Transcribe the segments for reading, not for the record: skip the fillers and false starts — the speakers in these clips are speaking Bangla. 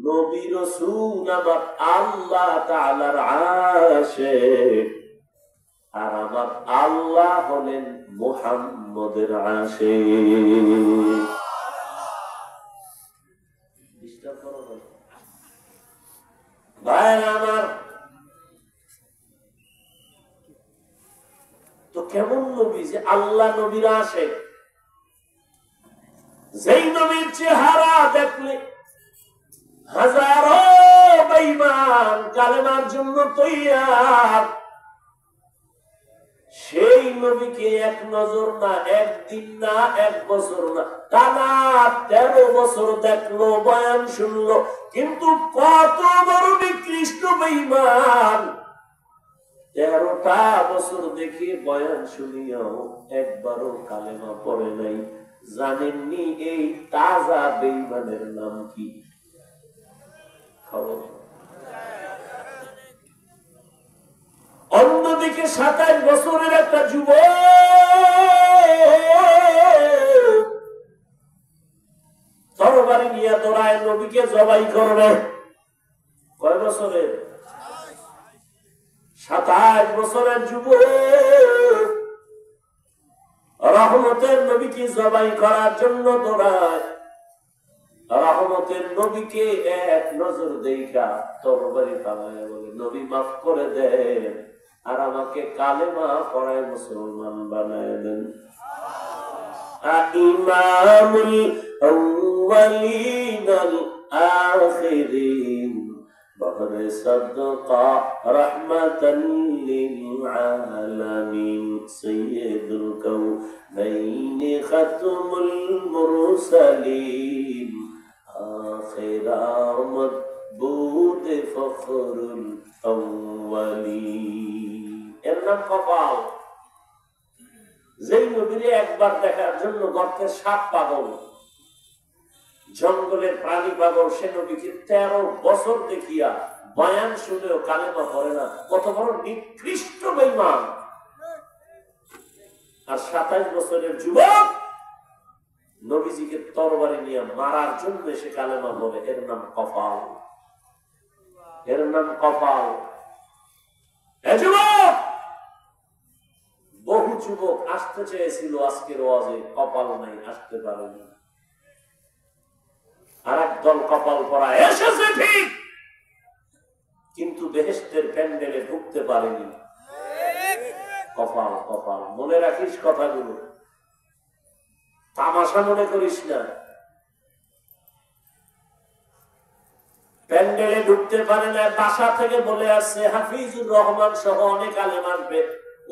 নবী রাসূল আমার আল্লাহ তাআলার আশিক, আর আমার আল্লাহ হলেন মুহাম্মদের আশিক। ভাই আমার, তো কেমন নবী যে আল্লাহ নবীর আশিক, যেই নবীর চেহারা দেখলে হাজারো বেঈমান কালেমার জন্য তৈয়ার, সেই নবীকে এক নজর না, একদিন না, এক বছর না, টানা 13 বছর দেখলো, বয়ান শুনলো, কিন্তু কত বড় নিকৃষ্ট বেঈমান 13টা বছর দেখে বয়ান শুনিয়াও একবারও কালেমা পড়ে নাই। জানেননি এই তাজা বেঈমানের নাম কি? খবর। অন্যদিকে 27 বছরের একটা যুবক তরবারি নিয়ে দৌড়ায় নবীকে জবাই করবে। কয় বছরের? 27 বছরের যুবক রহমতের নবীকে জবাই করার জন্য দৌড়ায়। রহমতের নবীকে এক নজর দেখা তরবারি পালায় বলে, নবী মাফ করে দেন, আর আমাকে কালেমা পড়ায় মুসলমান বানায় দেন। ইমামুল আউয়ালিন আল আখিরিন বহরে সাদকা রাহমাতান লিল আলামিন সাইয়্যিদুল কাউনাইন খাতমুল মুরসালিন আখিরামত বুদ ফখরুল আউয়ালিন। এর নাম কপাল। যেই নবীরে একবার দেখার জন্য গর্তের সাপ পাগল, জঙ্গলের প্রাণী পাগল, সে নবীকে 13 বছর দেখিয়া বয়ান শুনেও কালেমা পড়ে না। কত বড় নিকৃষ্ট বেঈমান! আর 27 বছরের যুবক নবীজিকে তরবারি নিয়ে মারার জন্য সে কালেমা পড়ে। এর নাম কপাল, এর নাম কপাল। যুবক, বহু যুবক আসতে চেয়েছিল আজকের ওয়াজে, কপাল নাই, আসতে পারেনি। আর একদল কপাল পরা এসেছে ঠিক, কিন্তু বেহেশতের প্যান্ডেলে ঢুকতে পারেনি। কপাল কপাল, মনে রাখিস কথাগুলো, তামাশা মনে করিস না। প্যান্ডেলে ঢুকতে পারে না, বাসা থেকে বলে আসছে হাফিজুর রহমান সহ অনেক আলেম আসবে,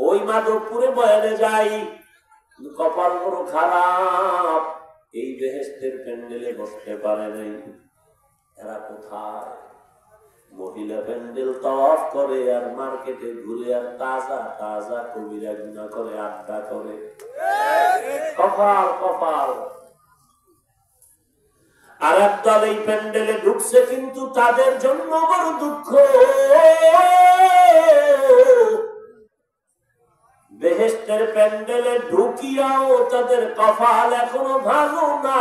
ওই মাধবপুরে বয়ানে যাই। কপাল বড় খারাপ, এই বেহেশতের প্যান্ডেলে বসতে পারে নাই। এরা কোথায়? মহিলা প্যান্ডেল তাওয়াফ করে আর মার্কেটে ঘুরে আর তাজা তাজা কবিরা গুনাহ করে, আড্ডা করে। কপাল কপাল। আর একদল এই প্যান্ডেলে ঢুকছে, কিন্তু তাদের জন্য বড় দুঃখ। বেহেশতের প্যান্ডেলে ঢুকিয়াও তাদের কপাল এখনো ভালো না।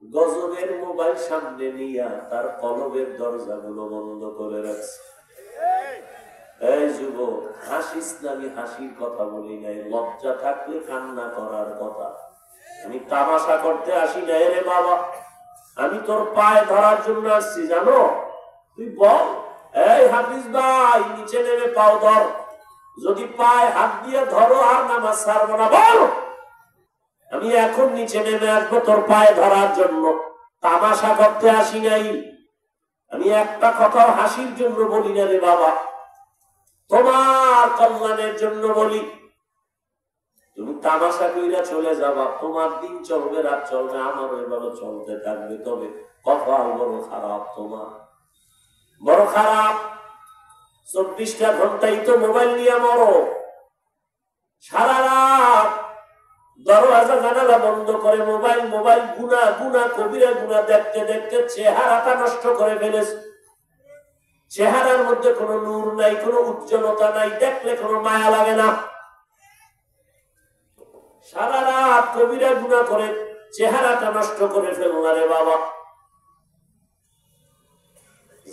গজবের মোবাইল সামনে নিয়া তার কলবের দরজাগুলো বন্ধ করে রাখছে। এই যুবক, হাসিস না, আমি হাসির কথা বলি নাই, লজ্জা থাকলে কান্না করার কথা। আমি তামাশা করতে আসি নাই রে বাবা, আমি তোর পায়ে ধরার জন্য আসছি, জানো? তুই বল, এই হাফিজ ভাই, নিচে নেমে পাও ধর, যদি পায়ে হাত দিয়ে ধরো আর নামাজ ছাড়বো না। বল, আমি এখন নিচে নেমে আসবো তোর পায়ে ধরার জন্য। তামাশা করতে আসি নাই, আমি একটা কথা হাসির জন্য বলি না রে বাবা, তোমার কল্যাণের জন্য বলি। তুমি তামাশা কইরা চলে যাবা, তোমার দিন চলবে, রাত চলবে, আমারও এভাবে চলতে থাকবে। তবে কপাল বড় খারাপ, তোমার বড় খারাপ। 24টা ঘন্টাই তো মোবাইল নিয়ে মরো, সারা রাত দরওয়াজা জানালা বন্ধ করে মোবাইল মোবাইল গুনাহ গুনাহ কবিরা গুনাহ দেখতে দেখতে চেহারাটা নষ্ট করে ফেলেছে। চেহারার মধ্যে কোনো নূর নাই, কোনো উজ্জ্বলতা নাই, দেখলে কোনো মায়া লাগে না। সারা রাত কবিরা গুনাহ করে চেহারাটা নষ্ট করে ফেলল রে বাবা।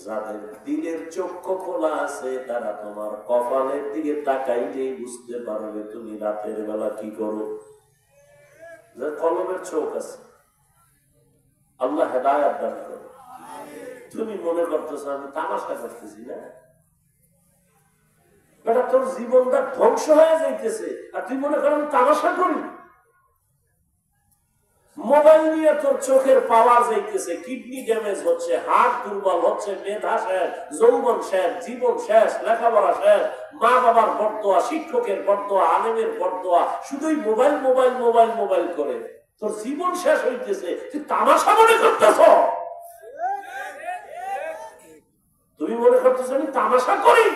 যাদের দিলের চক্ষু খোলা আছে তারা তোমার কপালের দিকে তাকাইলেই বুঝতে পারবে তুমি রাতের বেলা কি করো। কলমের চোখ আছে, আল্লাহ হেদায়েত দান করো। তুমি মনে করতেছো আমি তামাশা করতেছি না, বেটা তোর জীবনটা ধ্বংস হয়ে যাইতেছে আর তুই মনে কর আমি তামাশা করি। মোবাইল নিয়ে তোর চোখের পাওয়ার যাইতেছে, কিডনি ড্যামেজ হচ্ছে, হার্ট দুর্বল হচ্ছে, মেধা শেষ, যৌবন শেষ, জীবন শেষ, লেখাপড়া শেষ, মা বাবার বরদোয়া, শিক্ষকের বরদোয়া, আলেমের বরদোয়া, শুধুই মোবাইল মোবাইল মোবাইল মোবাইল করে তোর জীবন শেষ হইতেছে, তুই তামাশা মনে করতেছ। তুমি মনে করতেছ আমি তামাশা করি।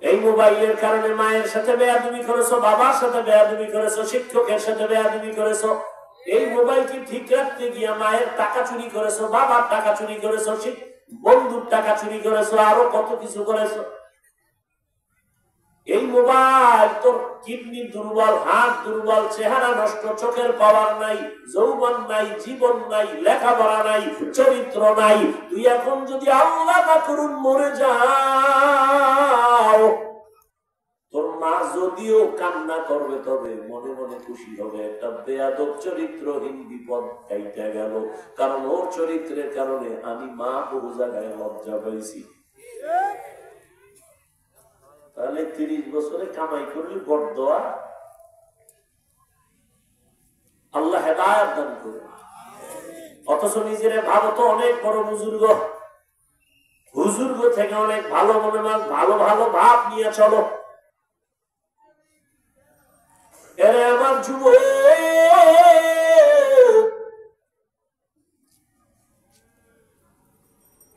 এই মোবাইলের কারণে মায়ের সাথে বেয়াদবি করেছো, বাবার সাথে বেয়াদবি করেছো, শিক্ষকের সাথে বেয়াদবি করেছো। এই মোবাইলকে ঠিক রাখতে গিয়া মায়ের টাকা চুরি করেছো, বাবার টাকা চুরি করেছো, বন্ধুর টাকা চুরি করেছো, আরো কত কিছু করেছো। এই মোবাইল তোর কিডনি দুর্বল, হাত দুর্বল, চেহারা নষ্ট, চোখের পাওয়ার নাই, যৌবন নাই, জীবন নাই, লেখাপড়া নাই, চরিত্র নাই। তুই এখন যদি আল্লাহ না করুন মরে যাও, তোর মা যদিও কান্না করবে তবে মনে মনে খুশি হবে, একটা বেয়াদব চরিত্রহীন বিপদ কাইটা গেল, কারণ ওর চরিত্রের কারণে আমি মা বহু জায়গায় লজ্জা পাইছি। তাহলে 30 বছরে কামাই করলি বরদোয়া, আল্লাহ হেদায়েত দান করে। অথচ নিজের ভাবো তো অনেক বড় বুজুর্গ, বুজুর্গ থেকে অনেক ভালো মনে ভালো ভালো ভাব নিয়ে চলো। এরে আমার যুবক,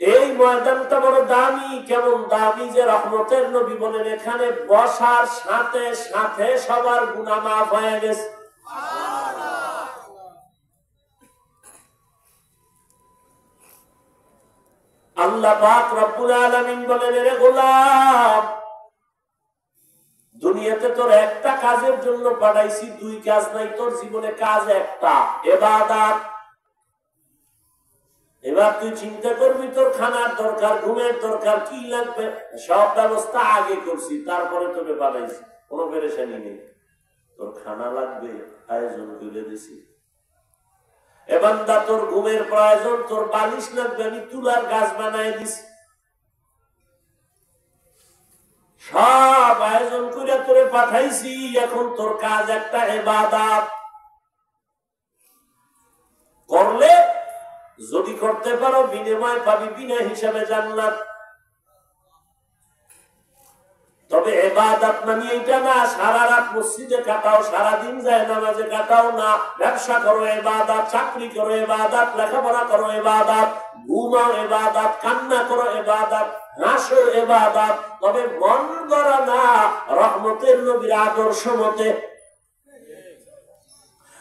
এই ময়দানটা বড় দামি। কেমন দামি যে রহমতের নবী বলেন এখানে বসার সাথে সাথে সবার গুনাহ মাফ হয়ে গেছে। আল্লাহ পাক রব্বুল আলামিন বলেন রে গোলাম, দুনিয়াতে তোর একটা কাজের জন্য পাঠাইছি, 2 কাজ নাই তোর জীবনে, কাজ একটা, ইবাদত। এবার তুই চিন্তা করবি তোর খানার দরকার, ঘুমের দরকার, কি লাগবে, সব ব্যবস্থা আগে করছি, তারপরে তোকে পাঠাইছি, কোনো পেরেশানি নেই। তোর খানা লাগবে, আয়োজন করে দিছি। এবার তোর ঘুমের প্রয়োজন, তোর বালিশ লাগবে, আমি তুলার গাছ বানাই দিছি। সব আয়োজন করে তোরে পাঠাইছি, এখন তোর কাজ একটা, ইবাদত। করলে যদি করতে পারো বিনিময় পাবি বিনা হিসাবে জান্নাত। তবে ইবাদত মানে এটা না সারা রাত মসজিদে কাটাও, সারাদিন যায় নামাজে কাটাও না। ব্যবসা করো ইবাদত, চাকরি করো ইবাদত, লেখাপড়া করো ইবাদত, ঘুমাও ইবাদত, কান্না করো ইবাদত, হাসো ইবাদত। তবে মন গড়া না, রহমতের নবীর আদর্শ মতে।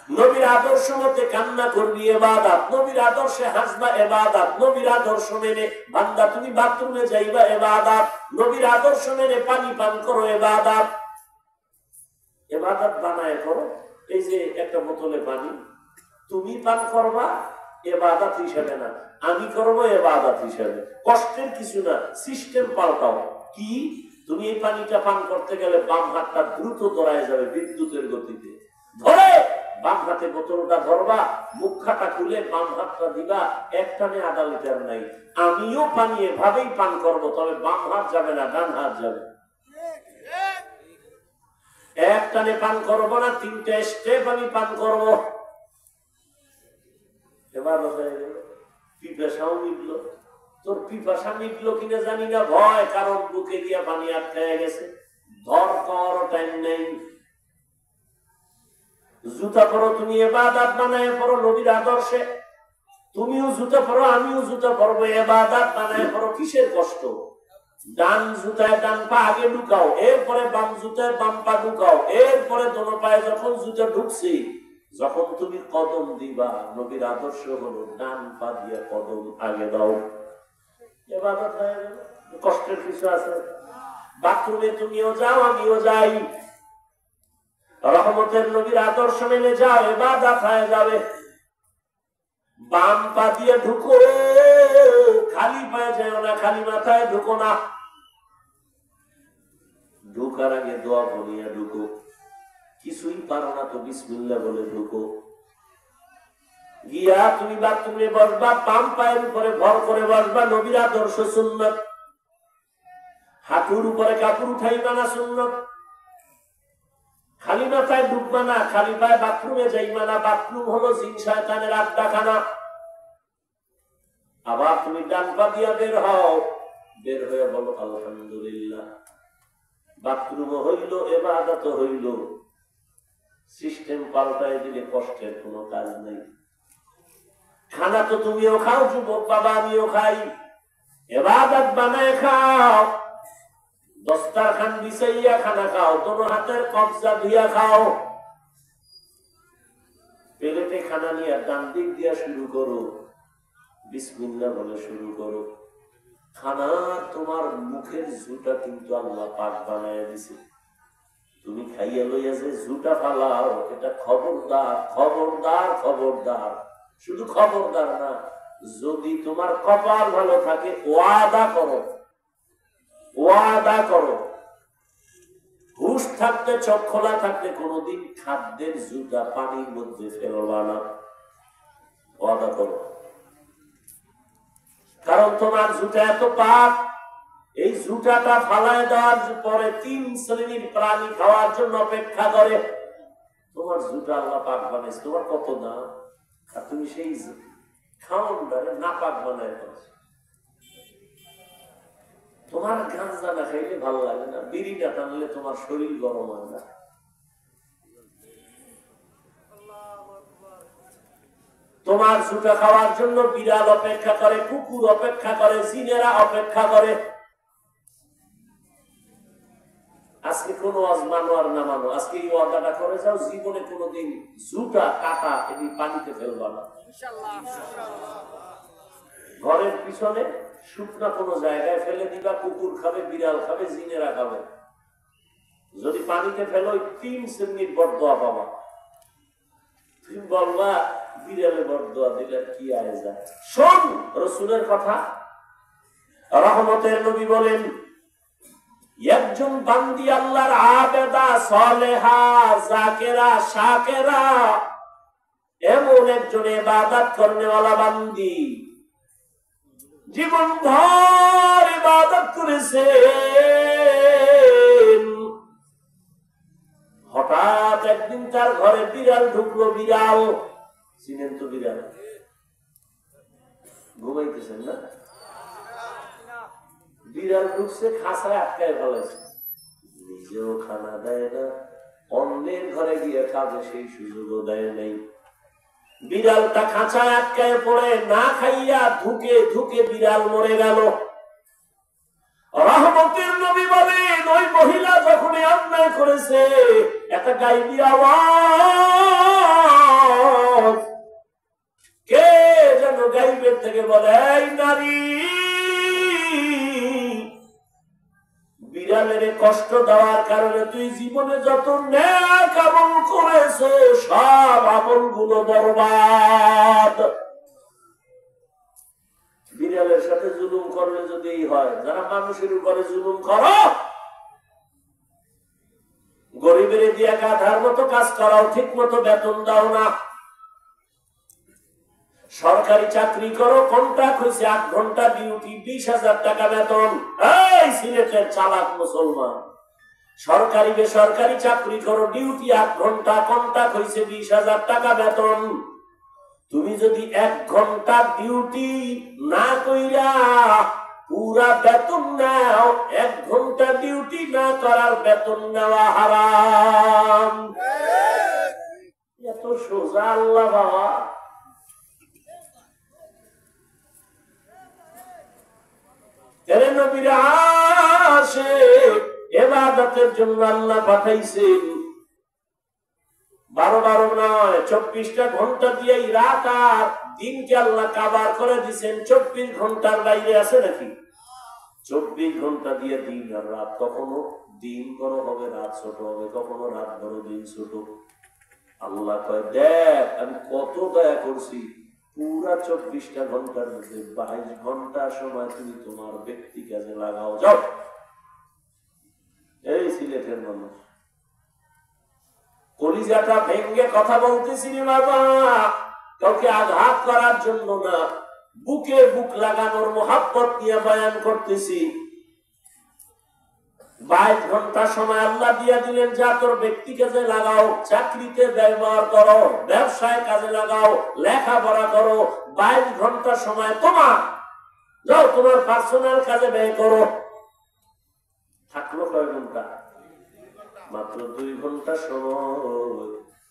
নবীর আদর্শ মতে কান্না করবি ইবাদত, নবীর আদর্শে হাসবা ইবাদত, নবীর আদর্শ মেনে বান্দা তুমি বাথরুমে যাইবা ইবাদত, নবীর আদর্শ মেনে পানি পান করো ইবাদত। ইবাদত বানায় করো। এই যে একটা বোতলে পানি তুমি পান করবা ইবাদত হিসেবে না, আমি করবো ইবাদত হিসেবে। কষ্টের কিছু না, সিস্টেম পাল্টাও। কি? তুমি এই পানিটা পান করতে গেলে বাম হাতটা দ্রুত ধরায় যাবে বিদ্যুতের গতিতে, ধরে বাম হাতে বোতলটা ধরবা, মুখাটা খুলে বাম হাতটা দিবা, একটানে আধা লিটার নাই। আমিও পানি এভাবেই পান করবো, তবে বাম হাত যাবে না, ডান হাত যাবে। একটানে পান করবো না, 3টা স্টেপ আমি পান করবো। এবার পিপাসাও মিটলো। তোর পিপাসা মিটলো কিনা জানি না, ভয়, কারণ বুকে দিয়া পানি আটকায় গেছে, ধর করারও টাইম নেই। জুতা পরো তুমি ইবাদত বানায় পরো নবীর আদর্শে। তুমিও জুতা পরো, আমিও জুতা পরবো, ইবাদত বানায় পরো। কিসের কষ্ট? ডান জুতায় ডান পা আগে ঢুকাও, এরপরে বাম জুতায় বাম পা ঢুকাও, এরপরে দোনো পায়ে যখন জুতা ঢুকছি, যখন তুমি কদম দিবা, নবীর আদর্শ হলো ডান পা দিয়ে কদম আগে দাও। ইবাদত হয়ে গেল। কষ্টের কিছু আছে? বাথরুমে তুমিও যাও, আমিও যাই, রহমতের নবীর আদর্শ মেনে যাও, ইবাদত হয়ে যাবে। বাম পা দিয়ে ঢুকো, খালি পায়ে যায় না, খালি মাথায় ঢুকো না। ঢুকার আগে দোয়া বলিয়া ঢুকো। কিছুই পারো না তো বিসমিল্লাহ বলে ঢুকো। গিয়া তুমি বাথরুমে বসবা, বাম পায়ের উপরে ভর করে বসবা, নবীর আদর্শ সুন্নাত। হাঁটুর উপরে কাপড় উঠাইবা না, সুন্নাত। খালি মাথায় ঢুকবা না, খালি পায়ে বাথরুমে যাইবা না, বাথরুম হলো জিন শয়তানের আড্ডাখানা। আবার তুমি ডান পা দিয়া বের হও, বের হয়ে বলো আলহামদুলিল্লাহ। বাথরুম হইল, ইবাদত হইল। সিস্টেম পাল্টায় দিলে কষ্টের কোনো কাজ নেই। খানা তো তুমিও খাও, যুবক বাবা, আমিও খাই। ইবাদত বানায় খাও, দস্তারখান বিছাইয়া খানা খাও, দোনো হাতের কবজা দিয়া খাও। প্লেটে খানা নিয়ে ডান দিক দিয়া শুরু করো, বিসমিল্লাহ বলে শুরু করো। খানা তোমার মুখের জুটা কিন্তু আল্লাহ পাক বানায় দিছে। তুমি খাইয়া লইয়া যে জুটা ফালাও, এটা খবরদার, খবরদার, খবরদার। শুধু খবরদার না, যদি তোমার কপাল ভালো থাকে, ওয়াদা করো, ওয়াদা করো, হুশ থাকতে, চোখ খোলা থাকতে কোনোদিন খাদ্যের জুতা পানির মধ্যে ফেলবা না। ওয়াদা করো। কারণ তোমার জুতা এত পাপ, এই জুতাটা ফালায় দেওয়ার পরে 3 শ্রেণীর প্রাণী খাওয়ার জন্য অপেক্ষা করে। তোমার জুতা আল্লাহ পাক বানাইছে, তোমার কত দাম, আর তুমি সেই খাওয়ানটারে না পাক বানায়। তোমার গাঁজা না খাইলে ভালো লাগে না, বিড়িটা টানলে তোমার শরীর গরম হয় না। তোমার জুতা খাওয়ার জন্য বিড়াল অপেক্ষা করে, কুকুর অপেক্ষা করে, জিনেরা অপেক্ষা করে। আজকে কোন ওয়াজ মানো আর না মানো, আজকে এই ওয়াদাটা করে যাও, জীবনে কোনোদিন জুতা কাটা এটি পানিতে ফেলবা না। ঘরের পিছনে শুকনা কোন জায়গায় ফেলে দিবা, কুকুর খাবে, বিড়াল খাবে, জিনেরা খাবে। যদি পানিতে ফেলো 3 শ্রেণীর বরদোয়া পাবা। তুমি বলবা বিড়ালে বরদোয়া দিলে কি আয় যায়। শোন রাসূলের কথা, রহমতের নবী বলেন, একজন বান্দি আল্লাহর আবেদা, সালেহা, জাকেরা, শাকেরা, এমন একজন ইবাদত করনেওয়ালা বান্দি, জীবন ভর ইবাদত করেছে, হঠাৎ একদিন তার ঘরে বিড়াল ঢুকলো। বিড়াল চিনেন তো, বিড়াল ঘুমাইতেছেন না, বিড়াল ঢুকছে, খাঁচায় আটকায় ফেলেছে। নিজেও খানা দেয় না, অন্যের ঘরে গিয়ে খাবে সেই সুযোগও দেয় নাই। বিড়ালটা খাঁচায় আটকায় পড়ে না খাইয়া ধুকে ধুকে বিড়াল মরে গেল। রহমতের নবী বলেন, ওই মহিলা যখন অন্যায় করেছে, একটা গাইবি আওয়াজ কে যেন গাইবের থেকে বলে, এই নারী, বিড়ালের কষ্ট দেওয়ার কারণে তুই জীবনে যত নেক আমল করেছো, সব আমলগুলো বরবাদ। বিড়ালের সাথে জুলুম করলে যদি হয়, যারা মানুষের উপরে জুলুম করো, গরিবের দিয়া গাধার মতো কাজ করাও, ঠিক মতো বেতন দাও না। সরকারি চাকরি করো, কন্ট্রাক্ট হয়েছে 8 ঘন্টা ডিউটি, 20,000 টাকা বেতন। এই সিলেটের চালাক মুসলমান, সরকারি বেসরকারি চাকরি করো, ডিউটি 8 ঘন্টা, কন্ট্রাক্ট হয়েছে 20,000 টাকা বেতন। তুমি যদি 1 ঘন্টা ডিউটি না কইরা পুরা বেতন নাও, 1 ঘন্টা ডিউটি না করার বেতন নেওয়া হারাম। এত সোজা আল্লাহ বাবা। নবীরা আসে ইবাদতের জন্য আল্লাহ পাঠাইছেন। 12 নয়, 24টা ঘন্টা দিয়ে রাত আর দিনকে আল্লাহ কাবার করে দিচ্ছেন। 24 ঘন্টার বাইরে আছে নাকি? 24 ঘন্টা দিয়ে দিন আর রাত। কখনো দিন বড় হবে, রাত ছোট হবে, কখনো রাত বড়, দিন ছোট। আল্লাহ কয়, দেখ আমি কত দয়া করছি, পুরা 24টা ঘন্টার মধ্যে 22 ঘন্টা সময় তুমি তোমার ব্যক্তি কাজে লাগাও। যাও। এই সিলেটের মানুষ কলিজাটা ভেঙ্গে কথা বলতেছি বাবা, কাউকে আঘাত করার জন্য না, বুকে বুক লাগানোর মোহাব্বত নিয়ে বয়ান করতেছি। 22 ঘন্টা সময় আল্লাহ দিয়া দিলেন, যা তোর ব্যক্তি কাজে লাগাও, চাকরিতে ব্যবহার করো, ব্যবসায় কাজে লাগাও, লেখাপড়া করো। 22 ঘন্টা সময় তোমার, যাও তোমার পার্সোনাল কাজে ব্যয় করো। থাকলো কয় ঘন্টা? মাত্র 2 ঘন্টা সময়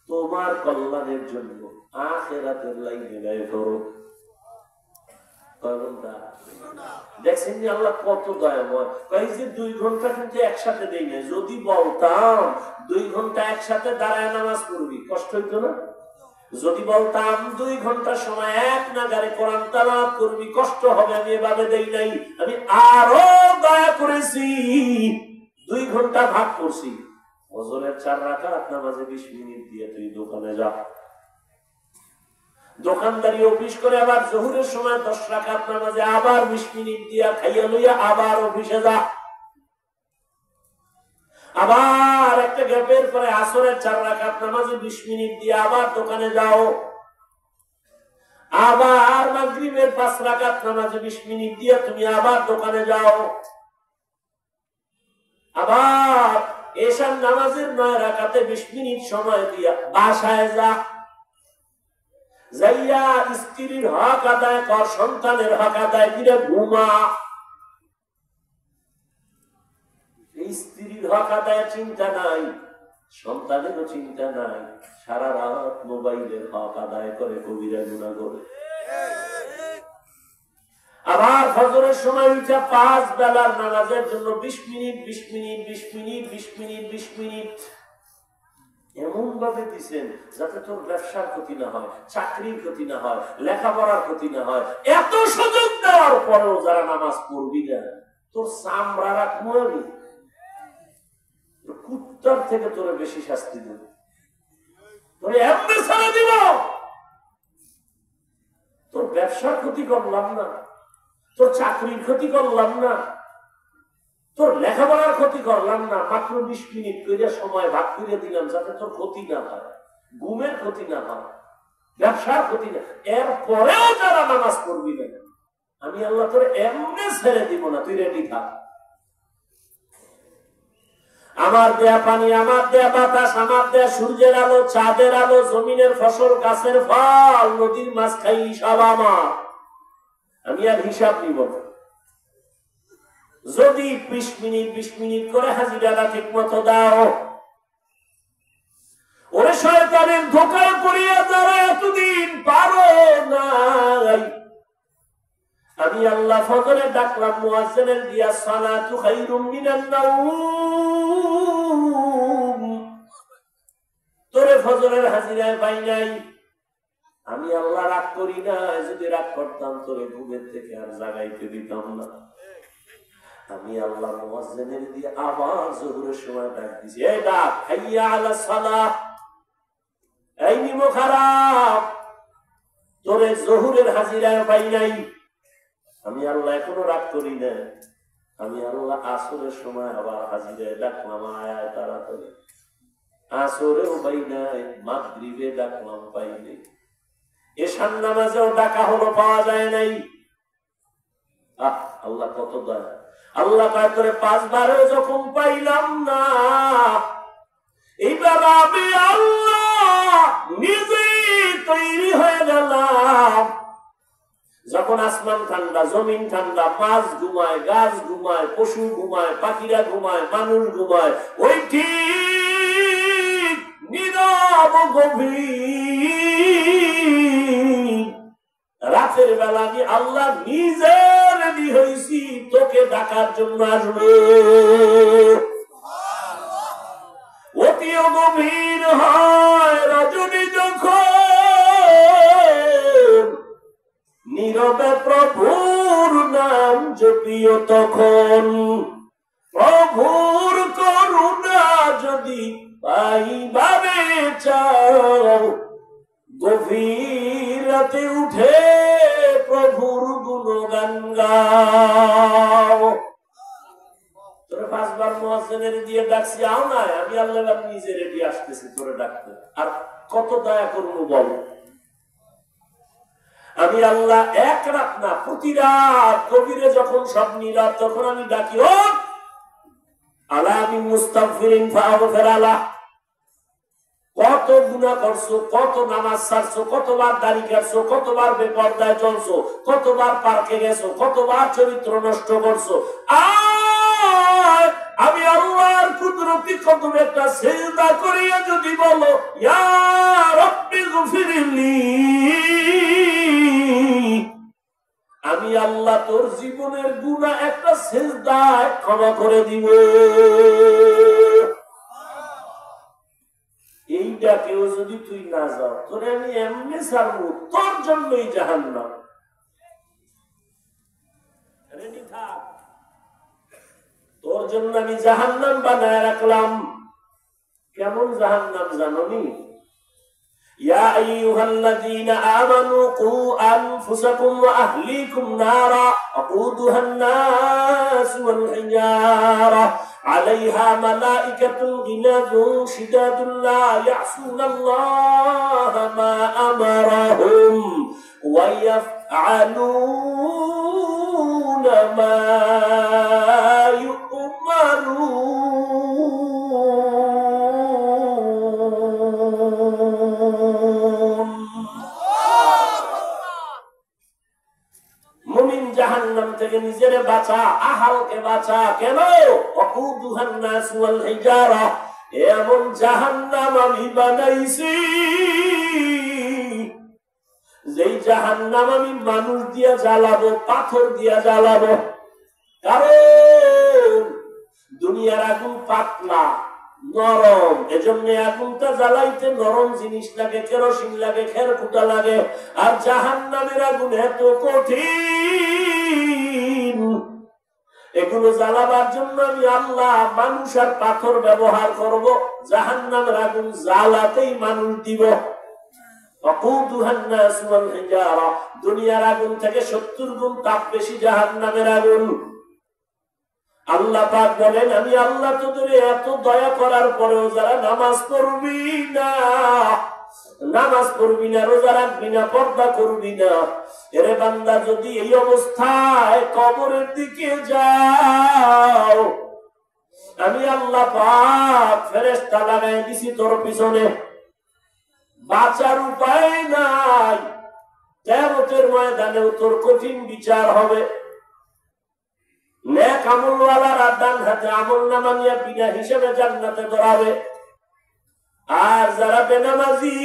তোমার কল্যাণের জন্য আখিরাতের লাইনে ব্যয় করো। কয় ঘন্টা? দেখছেন যে আল্লাহ কত দয়াময়। কই যে 2 ঘন্টা কিন্তু একসাথে দেই না। যদি বলতাম 2 ঘন্টা একসাথে দাঁড়ায় নামাজ পড়বি, কষ্ট হইতো না? যদি বলতাম 2 ঘন্টা সময় এক নাগারে কোরআন তেলাওয়াত করবি, কষ্ট হবে। আমি এভাবে দেই নাই, আমি আরো দয়া করেছি। 2 ঘন্টা ভাগ করছি। ফজরের 4 রাকাত নামাজে 20 মিনিট দিয়ে তুই দোকানে যা, দোকানদারি অফিস করে আবার জোহরের সময় 10 রাকাত নামাজে আবার 20 মিনিট দিয়া খাইয়া লইয়া আবার অফিসে যা। আবার একটা গ্যাপের পরে আসরের 4 রাকাত নামাজে 20 মিনিট দিয়ে আবার দোকানে যাও। আবার মাগরিবের 5 রাকাত নামাজে 20 মিনিট দিয়ে তুমি আবার দোকানে যাও। আবার এশার নামাজের 9 রাকাতে 20 মিনিট সময় দিয়া বাসায় যা। যাইয়া স্ত্রীর হক আদায় কর, সন্তানের হক আদায় করে ঘুমা। স্ত্রীর হক আদায়ের চিন্তা নাই, সন্তানেরও চিন্তা নাই, সারা রাত মোবাইলের হক আদায় করে কবিরা গুনাহ করে। আবার ফজরের সময় উঠে 5 বেলার নামাজের জন্য 20 minute 20 minute 20 minute 20 minute 20 minute এমন ভাবে দিচ্ছেন যাতে তোর ব্যবসার ক্ষতি না হয়, চাকরির ক্ষতি না হয়, লেখাপড়ার ক্ষতি না হয়। এত সুযোগ দেওয়ার পরেও যারা নামাজ পড়বি না, তোর চামড়া রাখবো আমি, কুত্তার থেকে তোর বেশি শাস্তি দেব, তোর এমনি ছেড়ে দিব। তোর ব্যবসার ক্ষতি করলাম না, তোর চাকরির ক্ষতি করলাম না, তোর লেখাপড়ার ক্ষতি করলাম না, মাত্র 20 মিনিট করে সময় ভাগ করে দিলাম যাতে তোর ক্ষতি না হয়, ঘুমের ক্ষতি না হয়, ব্যবসার ক্ষতি না। এরপরেও যারা নামাজ পড়বি না, আমি আল্লাহ তোর এমনি ছেড়ে দিব না, তুই রেডি থাক। আমার দেয়া পানি, আমার দেয়া বাতাস, আমার দেয়া সূর্যের আলো, চাঁদের আলো, জমিনের ফসল, গাছের ফল, নদীর মাছ খাই, সব আমার। আমি আর হিসাব নিব না। যদি 20 মিনিট 20 মিনিট করে হাজিরাটা ঠিক মতো দাও, ওরে শয়তানের ধোঁকায় পড়িয়া যারা এতদিন পারো নাই, আমি আল্লাহ ফজরে ডাকলাম, মুয়াজ্জিনের দিয়া সালাতু খায়রুম মিনান নাওম, তোরে ফজরের হাজিরায় পাই নাই। আমি আল্লাহ রাগ করি না, যদি রাগ করতাম তোরে ঘুমের থেকে আর জাগাইতে দিতাম না। আমি আল্লাহ মুয়াজ্জিনের দিয়ে আবার যোহরের সময় ডাক দিছি, এই ডাক, হাইয়া আলাস সালাহ, এই নিমো খারাপ, তোরে যোহরের হাজিরায় পাই নাই। আমি আল্লাহ এখনো রাগ করি না। আমি আল্লাহ আসরের সময় আবার হাজিরায় ডাকলাম, আয় তাড়াতাড়ি। আসরেও পাই নাই, মাগরিবে ডাকলাম, পাই নাই। এশার নামাজেও ডাকা হলো, পাওয়া যায় নাই। আল্লাহ কত দয়া। আল্লাহ কয় তোরে 5 বারেও যখন পাইলাম না, এইবার আমি আল্লাহ নিজে তৈরি হয়ে গেলাম। যখন আসমান ঠান্ডা, জমিন ঠান্ডা, মাছ ঘুমায়, গাছ ঘুমায়, পশু ঘুমায়, পাখিরা ঘুমায়, মানুষ ঘুমায়, ওই ঠিক নীরব গভীর রাতের বেলা আমি আল্লাহ নিজে রেডি হয়েছি তোকে ডাকার জন্য আসবে। অতিও গভীর হয় রজনী যখন, নীরবে প্রভুর নাম জপিও তখন। প্রভুর করুণা যদি পাইবারে চাও, গভীর রাতে উঠে প্রভুর গুণগান গাও। তোরে 5 বার মুয়াজ্জিনের দিয়ে ডাকছি, আও না, আমি আল্লাহ নিজে রেডি আসতেছি তোরে ডাকতে। আর কত দয়া করবো বল। আমি আল্লাহ এক রাত না, প্রতি রাত কবিরে যখন সব নীরব তখন আমি ডাকি, ও আল্লাহ আমি মুস্তাগফিরিন ফাগফির আলাহ। কত গুনাহ করছো, কত নামাজ ছাড়ছো, কতবার দাড়ি কাটছো, কতবার বেপরদায় চলছো, কতবার পার্কে গেছো, কতবার চরিত্র নষ্ট করছো। আমি আল্লাহর কুদরতি কদম একটা সিজদা করিয়া যদি বলো ইয়া রাব্বি গফিরলি, আমি আল্লাহ তোর জীবনের গুনাহ একটা সিজদায় ক্ষমা করে দিব। এইটা কেউ যদি তুই না যাও, তোরে আমি এমনি ছাড়বো, তোর জন্যই জাহান্নাম। রেডি থাক, তোর জন্য আমি জাহান্নাম বানায় রাখলাম। কেমন জাহান্নাম জানোনি? ইয়া আইয়ুহাল্লাযীনা আমানু কু আনফুসাকুম ওয়া আহলিকুম নারা আকুদুহান নাস ওয়াল হিজারা আলাইহা মালাইকাতুন গিলাযুন শিদাদুন লা ইয়াসুনাল্লাহা মা আমারাহুম ওয়া ইয়াফআলুনা মা মুমিন জাহান্নাম থেকে নিজেরে বাঁচা, আহালকে বাঁচা। কেন? ওয়াকুদুহান নাস ওয়াল হিজারা, এমন জাহান্নাম আমি বানাইছি যেই জাহান্নাম আমি মানুষ দিয়া জ্বালাবো, পাথর দিয়া জ্বালাবো। কারণ দুনিয়ার আগুন পাতলা নরম, এজন্য আগুনটা জ্বালাইতে নরম জিনিস লাগে, কেরোসিন লাগে, খেরকুটা লাগে। আর জাহান্নামের আগুন এত কঠিন, এগুলো জ্বালাবার জন্য আমি আল্লাহ মানুষ আর পাথর ব্যবহার করব। জাহান্নামের আগুন জ্বালাতেই মানুষ দিব। দুনিয়ার আগুন থেকে 70 গুণ তাপ বেশি জাহান্নামের আগুন। আল্লাহ পাক বলেন, আমি আল্লাহ তোদের এত দয়া করার পরেও যারা নামাজ পড়বি না, নামাজ পড়বি না, রোজা রাখবি না, পর্দা করবি না, এরে বান্দা যদি এই অবস্থায় কবরের দিকে যাও, আমি আল্লাহ পাক ফেরেশতা লাগাই দিছি তোর পিছনে। বাঁচার উপায় নাই। কিয়ামতের ময়দানেও তোর কঠিন বিচার হবে। নেক আমলওয়ালারা ডান হাতে আমলনামা নিয়ে বিনা হিসেবে জান্নাতে দৌড়াবে। আর যারা বেনামাজি,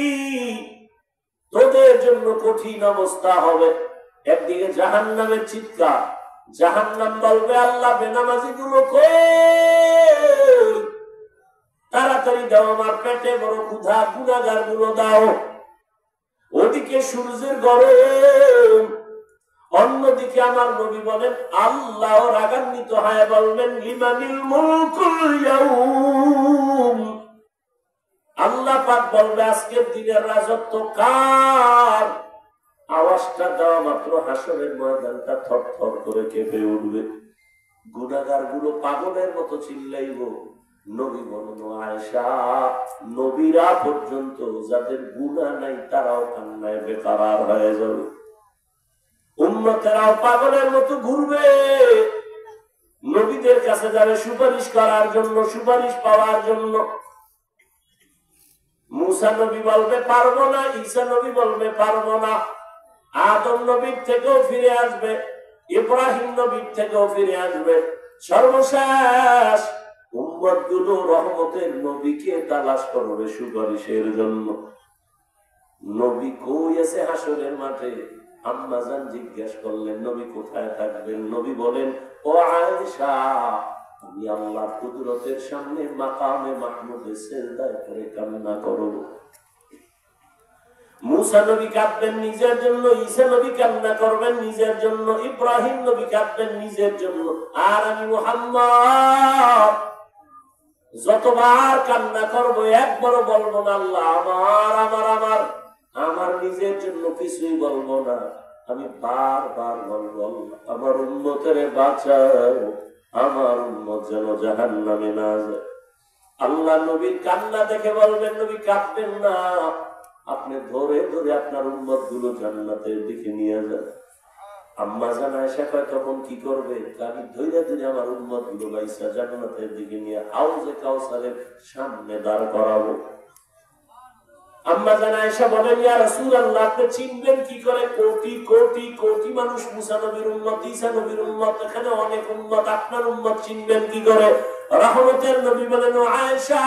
তোদের জন্য কঠিন অবস্থা হবে। একদিকে জাহান্নামের চিৎকার, জাহান্নাম বলবে আল্লাহ বেনামাজি গুলো কই, তাড়াতাড়ি দাও, আমার পেটে বড় ক্ষুধা, গুনাহগার গুলো দাও। ওদিকে সূর্যের গরম, অন্যদিকে আমার নবী বলেন আল্লাহ রাগান্বিত হয় বলবেন লিমানিল মুলকুল ইয়াউম, আল্লাহ পাক বলবে আজকের দিনের রাজত্ব কার। আওয়াজটা দেওয়া মাত্র হাসরের ময়দানটা থরথর করে কেঁপে উঠবে। গুনাহগার গুলো পাগলের মতো চিল্লাইব। নবী বলেন আয়েশা, নবীরা পর্যন্ত যাদের গুনাহ নাই তারাও কান্নায় বেকারার হয়ে যাবে। উম্মতেরাও পাগলের মতো ঘুরবে, নবীদের কাছে যাবে সুপারিশ করার জন্য, সুপারিশ পাওয়ার জন্য। মুসা নবী বলবে পারবো না, ঈসা নবী বলবে পারবো না। আদম নবীর থেকেও ফিরে আসবে, ইব্রাহিম নবীর থেকেও ফিরে আসবে। সর্বশেষ উম্মতগুলো রহমতের নবীকে তালাশ করবে সুপারিশের জন্য। নবী কই আছে হাসরের মাঠে? আম্মাজান জিজ্ঞেস করলেন নবী কোথায় থাকবেন? নবী বলেন ও আয়েশা, আমি আল্লাহর কুদরতের সামনে মাকামে মাহমুদে সিজদায় করে কান্না করব। মুসা নবী কাঁদবেন নিজের জন্য, ঈসা নবী কান্না করবেন নিজের জন্য, ইব্রাহিম নবী কাঁদবেন নিজের জন্য। আর আমি মুহাম্মদ যতবার কান্না করবো একবারও বলবো না আল্লাহ আমার আমার আমার। আমার নিজের জন্য কিছুই বলবো না, আমি বারবার বলবো আমার উম্মতের বাঁচাও, আমার উম্মত যেন জাহান্নামে না যায়। আল্লাহ নবীর কান্না দেখে বলবেন নবী কাঁদবেন না, আপনি ধরে ধরে আপনার উম্মত গুলো জান্নাতের দিকে নিয়ে যান। আম্মা জান আয়েশা কয় তখন কি করবে? আমি ধৈর্য ধরে আমার উম্মত গুলো বাইসা জান্নাতের দিকে নিয়ে হাউজে কাউসারের সামনে দাঁড় করাবো। আম্মা জান আয়েশা বলেন ইয়া রাসূলুল্লাহ আপনি চিনবেন কি করে কোটি কোটি কোটি মানুষ মুসা নবীর উম্মত, ঈসা নবীর উম্মত, এখানে অনেক উম্মত, আপনার উম্মত চিনবেন কি করে? রহমতের নবী বলেন ও আয়েশা,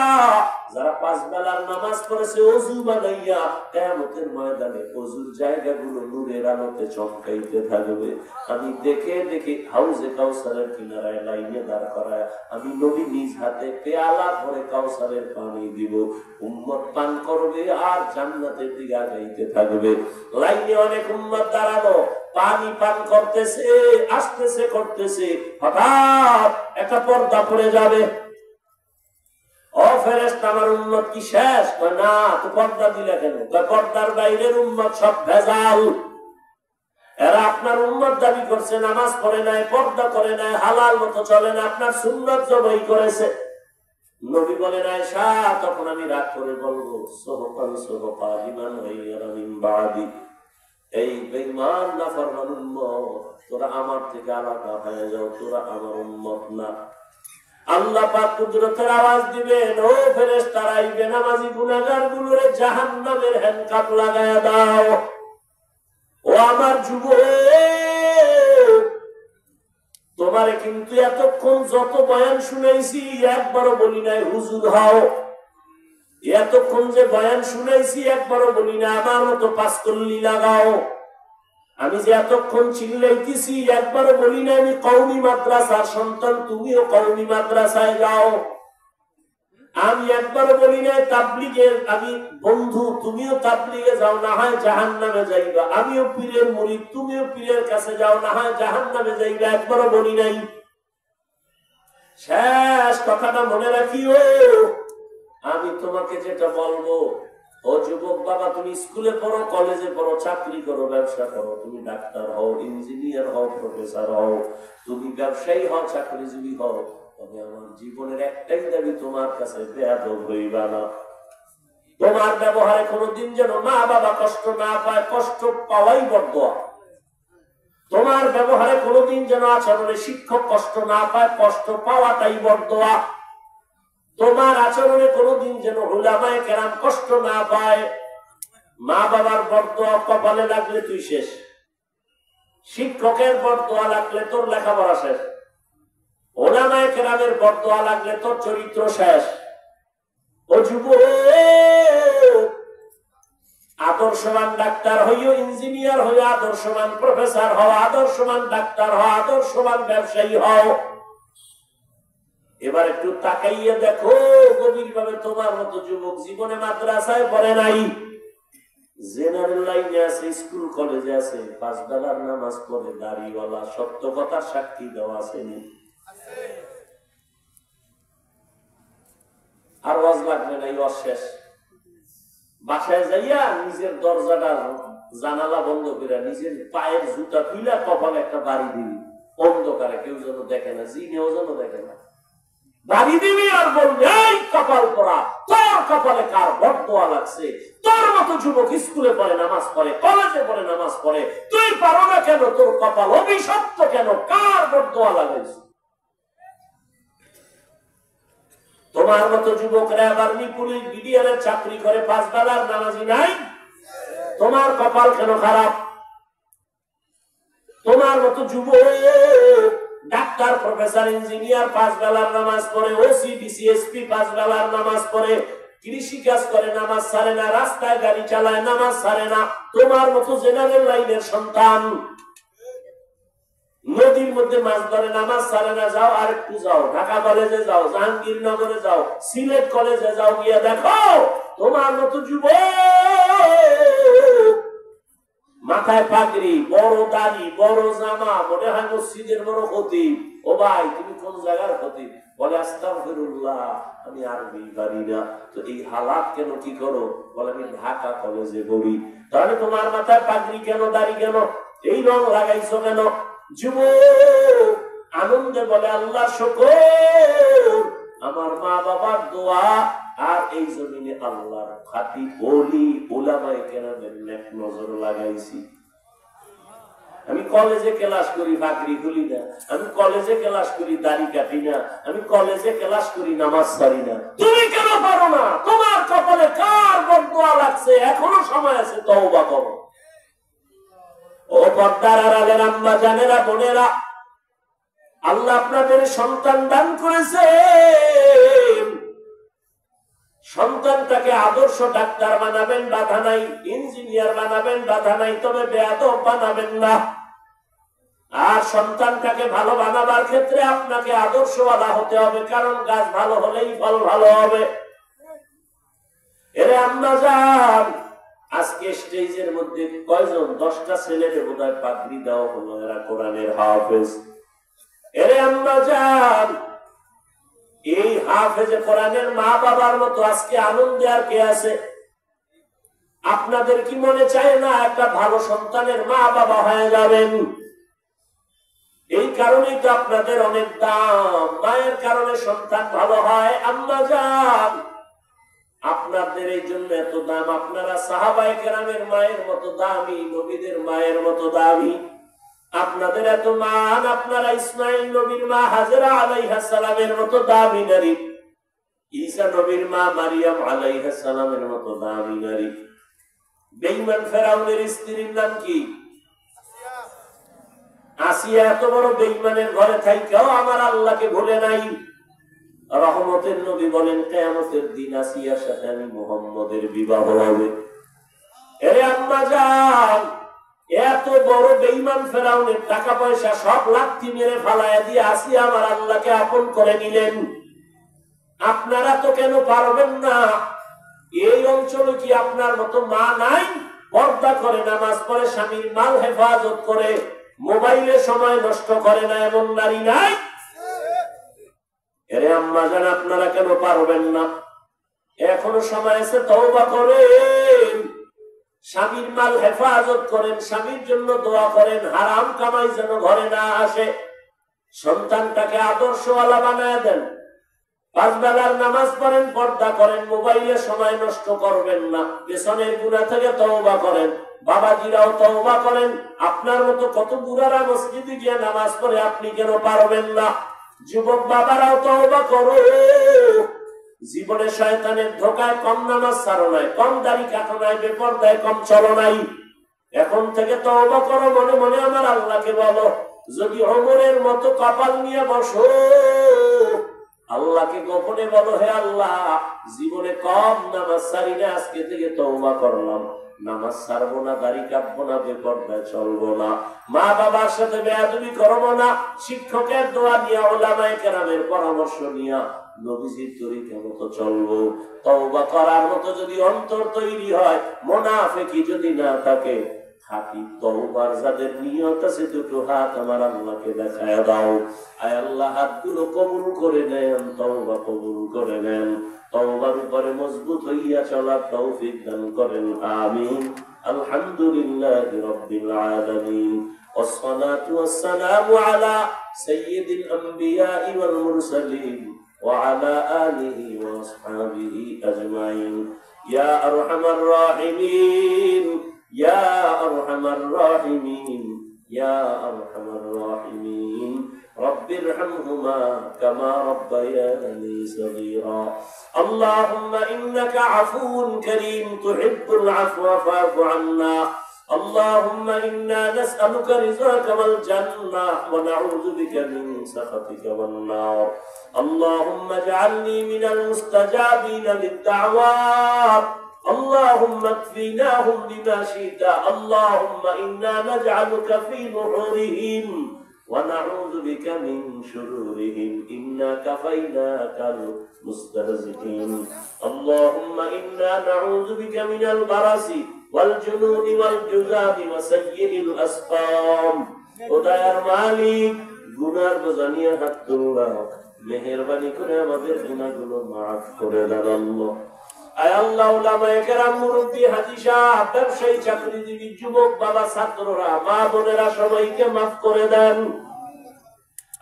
যারা 5 বেলার নামাজ পড়েছে ওযু বানাইয়া কিয়ামতের ময়দানে ওযুর জায়গাগুলো নূরের আলোতে চমকাইতে থাকবে। আমি দেখে দেখে হাউজে কাউসারের কিনারায় লাইনে দাঁড় করায় আমি নবী নিজ হাতে পেয়ালা ভরে কাউসারের পানি দিব, উম্মত পান করবে আর জান্নাতের দিকে আগাইতে থাকবে। লাইনে অনেক উম্মত দাঁড়ানো, পানি পান করতেছে, আসতেছে করতেছে, হঠাৎ একটা পর্দা পড়ে যাবে। ও ফেরেশতা আমার উম্মত কি শেষ? না, তো পর্দা দিলে কেন? পর্দার বাইরের উম্মত সব ভেজাল। এরা আপনার উম্মত দাবি করছে, নামাজ পড়ে নাই, পর্দা করে নাই, হালাল মতো চলে না, আপনার সুন্নাত জবাই করেছে। নবী বলেন আয়েশা তখন আমি রাগ করে বলবো সোহকান সোহকা লিমান গায়রা মিন বাদি, এই বেঈমান নাফরমান উম্মত তোরা আমার থেকে আলাদা হয়ে যাও, তোরা আমার উম্মত না। আল্লাহ পাক কুদরতের আওয়াজ দিবেন ও ফেরেশতারা এই বেনামাজি গুনাহগার গুলোরে জাহান্নামের হ্যান্ডকাপ লাগায়া দাও। ও আমার যুবক, তোমারে কিন্তু এতক্ষণ যত বয়ান শুনাইছি একবারও বলি নাই হুজুর হও, এতক্ষণ যে বয়ান শুনাইছি একবারও বলি না আমার মতো পাঁচকল্লি লাগাও। আমি যে এতক্ষণ চিল্লাইতেছি একবারও বলি না আমি কওমি মাদ্রাসার সন্তান, তুমিও কওমি মাদ্রাসায় যাও। আমি একবারও বলি না তাবলীগের আমি বন্ধু, তুমিও তাবলীগে যাও, না হয় জাহান্নামে যাইবা। আমিও পীরের মুরিদ, তুমিও পীরের কাছে যাও, না হয় জাহান্নামে যাইবা। একবারও বলি নাই। শেষ কথাটা মনে রাখিও, আমি তোমাকে যেটা বলবো, ও যুবক বাবা তুমি স্কুলে পড়ো, কলেজে পড়ো, চাকরি করো, ব্যবসা করো, তুমি ডাক্তার হও, ইঞ্জিনিয়ার হও, প্রফেসর হও, তুমি ব্যবসায়ী হও, চাকরিজীবী হও, তবে আমার জীবনের একটাই দাবি তোমার কাছে বেয়াদব হইবা না। তোমার ব্যবহারে কোনোদিন যেন মা বাবা কষ্ট না পায়, কষ্ট পাওয়াই বড়দোয়া। তোমার ব্যবহারে কোনোদিন যেন আচরণে শিক্ষক কষ্ট না পায়, কষ্ট পাওয়াটাই বড়দোয়া। তোমার আচরণে কোনোদিন যেন উলামায়ে কেরাম কষ্ট না পায়। মা বাবার বরদোয়া কপালে লাগলে তুই শেষ, শিক্ষকের বরদোয়া লাগলে তোর লেখাপড়া শেষ, উলামায়ে কেরামের বরদোয়া লাগলে তোর চরিত্র শেষ। ও যুবক, আদর্শবান ডাক্তার হইও, ইঞ্জিনিয়ার হইও, আদর্শবান প্রফেসর হও, আদর্শবান ডাক্তার হও, আদর্শবান ব্যবসায়ী হও। এবার একটু তাকাইয়া দেখো গভীর ভাবে, তোমার মতো যুবক জীবনে মাদ্রাসায় পড়ে নাই, জেনারেল লাইনে আছে, স্কুল কলেজে আছে, 5 বেলার নামাজ পড়ে, দাড়িওয়ালা, সত্য কথার সাক্ষী দেওয়া আসেনি। আর ওয়াজ লাগবে না, ওয়াজ শেষ। বাসায় যাইয়া নিজের দরজাটা জানালা বন্ধ করে নিজের পায়ের জুতা খুইলা কপালে একটা বাড়ি দিবি, অন্ধকারে, কেউ যেন দেখে না, জিনেও যেন দেখে না। বাড়ি দিবি আর বলবি এই কপাল পড়া, তোর কপালে কার বরদোয়া লাগছে? তোর মতো যুবক স্কুলে পড়ে, নামাজ পড়ে, কলেজে পড়ে, নামাজ পড়ে, তুই পারো না কেন? তোর কপাল অভিশপ্ত কেন? কার বরদোয়া লাগাইছে? তোমার মতো যুবকরা আবার পুলিশ বিডিআরের চাকরি করে, 5 বেলার নামাজি নাই, তোমার কপাল কেন খারাপ? তোমার মতো যুবক ডাক্তার, প্রফেসর, ইঞ্জিনিয়ার 5 বেলার নামাজ পড়ে, ওসি, ডিসি, এসপি 5 বেলার নামাজ পড়ে, কৃষি কাজ করে, নামাজ ছাড়ে না, রাস্তায় গাড়ি চালায়, নামাজ ছাড়ে না। তোমার মতো জেনারেল লাইনের সন্তান নদীর মধ্যে মাছ ধরে, নামাজ ছাড়ে না। যাও আর একটু যাও, ঢাকা কলেজে যাও, জাহাঙ্গীরনগরে যাও, সিলেট কলেজে যাও, গিয়ে দেখো তোমার মতো যুবক মাথায় পাগড়ি, বড় দাড়ি, বড় জামা, মনে হয় মসজিদের বড় খতিব। ও ভাই তুমি কোন জায়গার খতিব? বলে আস্তাগফিরুল্লাহ, আমি আরবি পারি না। তো এই হালাত কেন, কি করো? বলে আমি ঢাকা কলেজে পড়ি। তাহলে তোমার মাথায় পাগড়ি কেন, দাড়ি কেন, এই রং লাগাইছো কেন? যুবক আনন্দে বলে আল্লাহ শুকর, আমার মা বাবার দোয়া আর এই জমিনে আল্লাহর খাঁটি ওলি উলামায়ে কেরামের নেক নজর লাগাইছি। আমি কলেজে ক্লাস করি, পাগড়ি খুলি না। আমি কলেজে ক্লাস করি, দাড়ি কাটি না। আমি কলেজে ক্লাস করি, নামাজ ছাড়ি না। তুমি কেন পারো না? তোমার কপালে কার বদদোয়া লাগছে? এখনো সময় আছে, তওবা করো। ও পর্দার আড়ালের আম্মা জানেরা, বোনেরা, আল্লাহ আপনাদের সন্তান দান করেছে। সন্তানটাকে আদর্শ ডাক্তার বানাবেন, বাধা নাই। ইঞ্জিনিয়ার বানাবেন, বাধা নাই। তবে বেয়াদব বানাবেন না। আর সন্তানটাকে ভালো বানাবার ক্ষেত্রে আপনাকে আদর্শওয়ালা হতে হবে, কারণ গাছ ভালো হলেই ফল ভালো হবে। এরে আম্মা জান, আজকে স্টেজের মধ্যে কয়জন? 10টা ছেলের বোধহয় পাগড়ি দেওয়া হলো, এরা কোরআনের হাফেজ। এরে আম্মা জান, এই হাফেজে কোরআনের মা বাবার মতো আজকে আনন্দে আর কে আছে? আপনাদের কি মনে চায় না একটা ভালো সন্তানের মা বাবা হয়ে যাবেন? এই কারণেই তো আপনাদের অনেক দাম। মায়ের কারণে সন্তান ভালো হয়। আম্মা জান, আপনাদের এই জন্য এত দাম। আপনারা সাহাবায়ে কেরামের মায়ের মতো দামি, নবীদের মায়ের মতো দামি। আপনাদের এত মান। আপনারা ইসমাইল নবীর মা হাজেরা আলাইহিস সালামের মতো দামি নারী, ঈসা নবীর মা মারিয়াম আলাইহিস সালামের মতো দামি নারী। বেঈমান ফেরাউনের স্ত্রীর নাম কি? আসিয়া। এত বড় বেঈমানের ঘরে থাইকাও আমার আল্লাহকে ভুলে নাই। রহমতের নবী বলেন, কিয়ামতের দিন আসিয়ার সাথে আমি মুহাম্মদের বিবাহ হবে। এরে আম্মা জান, এত বড় বেঈমান ফেরাউনের টাকা পয়সা সব লাথি মেরে ফালায়া দিয়ে আসিয়া আমার আল্লাহকে আপন করে নিলেন। আপনারা তো কেন পারবেন না? এই অঞ্চলে কি আপনার মতো মা নাই? পর্দা করে, নামাজ পড়ে, স্বামীর মাল হেফাজত করে, মোবাইলে সময় নষ্ট করে না, এমন নারী নাই? এরে আম্মা জান, আপনারা কেন পারবেন না? এখনো সময় আছে, তওবা করেন। স্বামীর মাল হেফাজত করেন, স্বামীর জন্য দোয়া করেন, হারাম কামাই যেন ঘরে না আসে। সন্তানটাকে আদর্শওয়ালা বানায় দেন। 5 বেলার নামাজ পড়েন, পর্দা করেন, মোবাইলে সময় নষ্ট করবেন না। পেছনের গুনাহ থেকে তওবা করেন। বাবাজিরাও তওবা করেন। আপনার মতো কত বুড়ারা মসজিদে গিয়ে নামাজ পড়ে, আপনি কেন পারবেন না? যুবক বাবারাও তওবা করো। জীবনে শয়তানের ধোকায় কম নামাজ ছাড়ো নাই, কম দাড়ি কাটো নাই, বেপরদায় কম চলো নাই। এখন থেকে তওবা করো, মনে মনে আমার আল্লাহকে বলো, যদি ওমরের মতো কপাল নিয়ে বসো, আল্লাহকে গোপনে বলো, হে আল্লাহ, জীবনে কম নামাজ ছাড়ি না, আজকে থেকে তওবা করলাম, নামাজ ছাড়বো না, দাড়ি কাটবো না, বেপরদায় চলবো না, মা বাবার সাথে বেয়াদবি করবো না, শিক্ষকের দোয়া নিয়ে, উলামায়ে কেরামের পরামর্শ নিয়ে নবীজির তরিকা মতো চলবো। তওবা করার মতো যদি অন্তর তৈরি হয়, মুনাফিকি যদি না থাকে, খাঁটি তওবার যাদের নিয়ত আছে, দুটো হাত আমার আল্লাহকে দেখায় দাও। আয় আল্লাহ, হাতগুলো কবুল করে নেন, তওবা কবুল করে নেন, তওবার উপরে মজবুত হইয়া চলার তৌফিক দান করেন। আমিন। আলহামদুলিল্লাহি রাব্বিল আলামিন। والصلاة والسلام على سيد الأنبياء والمرسلين وعلى آله وأصحابه أجمعين. يا أرحم الراحمين، يا أرحم الراحمين، يا أرحم الراحمين. رب ارحمهما كما ربياني صغيرا. اللهم إنك عفو كريم تحب العفو فاعف عنا. اللهم إنا نسألك رضاك والجنة ونعوذ بك من سخطك والنار. اللهم اجعلني من المستجابين للدعوات. اللهم اكفناهم بما شئت. اللهم إنا نجعلك في نحورهم ونعوذ بك من شرورهم. إنا كفيناك المستهزئين. اللهم إنا نعوذ بك من البرص والجنون والجذام وسيء الأسقام. خداير مالك, গুনার বোঝা নিয়ে হাত তুললাম, মেহেরবানি করে আমাদের গুনাহগুলো মাফ করে দেন আল্লাহ। আয় আল্লাহ, উলামায়ে কেরাম, মুরব্বি, হাজী সাহেব, ব্যবসায়ী, চাকরিজীবী, যুবক, বাবা, ছাত্ররা, মা বোনেরা সবাইকে মাফ করে দেন।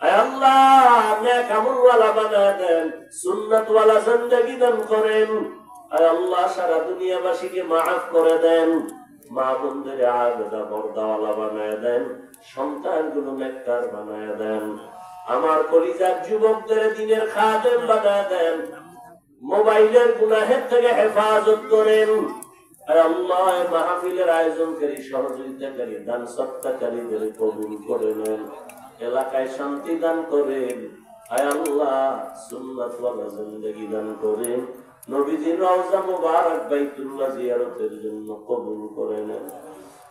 আয় আল্লাহ, নেক আমলওয়ালা বানায় দেন, সুন্নাতওয়ালা জিন্দেগি দান করেন। আয় আল্লাহ, সারা দুনিয়াবাসীকে মাফ করে দেন, মা বোনদের আবেদা পর্দাওয়ালা বানায় দেন, সন্তানগুলো নেককার বানায় দেন, আমার কলিজার যুবকদের দ্বীনের খাদেম বানায় দেন, মোবাইলের গুনাহের থেকে হেফাজত করেন। আয় আল্লাহ, মাহফিলের আয়োজনকারী, সহযোগিতাকারী, দান সৎকারীদের কবুল করে নেন, এলাকায় শান্তি দান করেন। আয় আল্লাহ, সুন্নাতওয়ালা জিন্দেগি দান করেন, নবীজির রওজা মুবারক বাইতুল্লাহ জিয়ারতের জন্য কবুল করে নেন।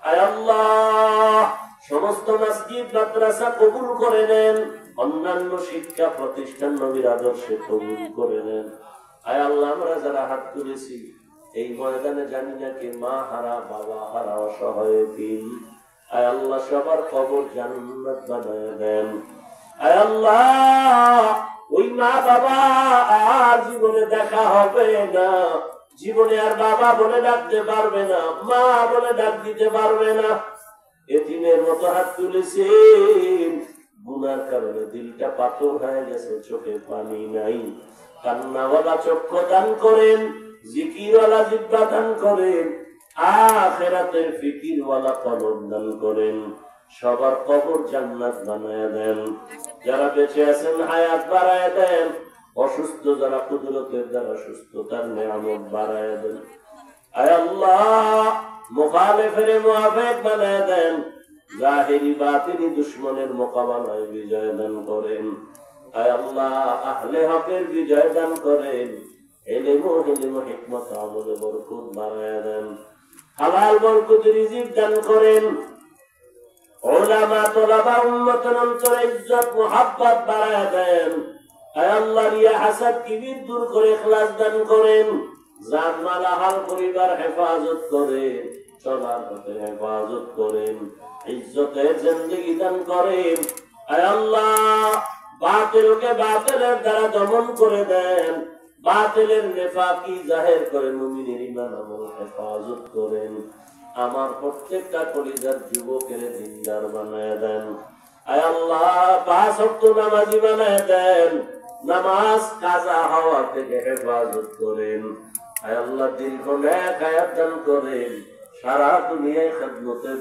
আয় আল্লাহ, সমস্ত মসজিদ মাদ্রাসা কবুল করে নেন, অন্যান্য শিক্ষা প্রতিষ্ঠান নবীর আদর্শে কবুল করে নেন। আয় আল্লাহ, আমরা যারা হাত তুলেছি এই ময়দানে জানি না কে মা হারা, বাবা হারা, অসহায় এতিম, আয় আল্লাহ, সবার কবর জান্নাত বানায় দেন। আয় আল্লাহ, ওই মা বাবা আর জীবনে দেখা হবে না, জীবনে আর বাবা বলে ডাকতে পারবে না, মা বলে ডাক দিতে পারবে না, এতিমের মতো হাত তুলেছেন, গুনার কারণে দিলটা পাথর হয়ে গেছে, চোখে পানি নাই, কান্নাওয়ালা চক্ষু দান করেন, জিকিরওয়ালা জিহ্বা দান করেন, আখিরাতের ফিকিরওয়ালা কলব দান করেন, সবার কবর জান্নাত বানায় দেন। যারা বেঁচে আছেন হায়াত বাড়ায় দেন, অসুস্থ যারা কুদরতের দ্বারা সুস্থতার নিয়ামত বাড়ায় দেন। আয় আল্লাহ, মুখালিফের মুআফিক বানায় দেন, জাহিরি বাতিনি দুশমনের মোকাবেলায় বিজয় দান করেন। আয় আল্লাহ, আহলে হকের বিজয় দান করেন, ইলম ও হিকমত আমলে বরকত বাড়ায় দেন, হালাল বরকত রিজিক দান করেন, উলামা তোলাবা উম্মতের অন্তরে ইজ্জত মুহাব্বত বাড়ায় দেন। আয় আল্লাহ, রিয়া হাসাদ কিবির দূর করে ইখলাস দান করেন, জান মাল আহাল পরিবার হেফাজত করেন, চলার পথে হেফাজত করেন, ইজ্জতের জিন্দেগি দান করেন। আয় আল্লাহ, বাতিলকে বাতিলের দ্বারা দমন করে দেন, বাতিলের নেফাকি জাহের করে মুমিনের ঈমান আমল হেফাজত করেন। আমার প্রত্যেকটা কলিজার যুবকের দিনদার বানায় দেন। আয় আল্লাহ, 5 ওয়াক্ত নামাজি বানায় দেন, নামাজ কাজা হওয়া থেকে হেফাজত করেন। আয় আল্লাহ, দীর্ঘ নেক হায়াত দান করেন, সারা দুনিয়ায় খিদমতে